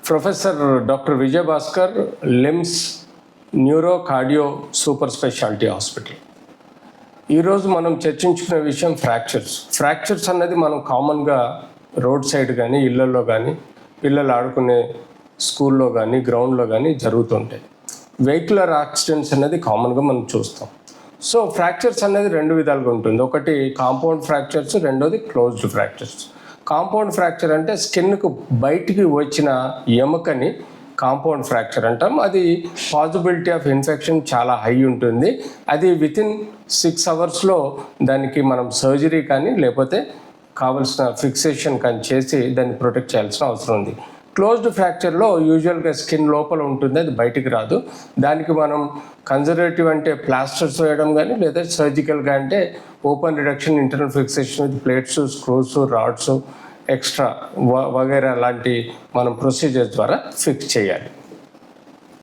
Professor doctor Vijay Bhaskar, LIMS neuro cardio super speciality hospital. ఈరోజు మనం చర్చించుకునే విషయం ఫ్రాక్చర్స్ అన్నది మనం కామన్గా రోడ్ సైడ్ కానీ, ఇళ్లలో కానీ, పిల్లలు ఆడుకునే స్కూల్లో కానీ, గ్రౌండ్లో కానీ జరుగుతుంటాయి. వెహికులర్ యాక్సిడెంట్స్ అనేది కామన్గా మనం చూస్తాం. సో ఫ్రాక్చర్స్ అనేది రెండు విధాలుగా ఉంటుంది. ఒకటి కాంపౌండ్ ఫ్రాక్చర్స్, రెండోది క్లోజ్డ్ ఫ్రాక్చర్స్. కాంపౌండ్ ఫ్రాక్చర్ అంటే స్కిన్కు బయటికి వచ్చిన ఎముకని కాంపౌండ్ ఫ్రాక్చర్ అంటాం. అది పాసిబిలిటీ ఆఫ్ ఇన్ఫెక్షన్ చాలా హై ఉంటుంది. అది వితిన్ 6 అవర్స్లో దానికి మనం సర్జరీ కానీ లేకపోతే కావలసిన ఫిక్సేషన్ కానీ చేసి దాన్ని ప్రొటెక్ట్ చేయాల్సిన అవసరం ఉంది. క్లోజ్డ్ ఫ్రాక్చర్లో యూజువల్గా స్కిన్ లోపల ఉంటుంది, అది బయటికి రాదు. దానికి మనం కన్జర్వేటివ్ అంటే ప్లాస్టర్స్ వేయడం కానీ, లేదా సర్జికల్గా అంటే open reduction, internal fixation with plates, screws, rods, extra వగైరా లాంటి మనం ప్రొసీజర్స్ ద్వారా ఫిక్స్ చేయాలి.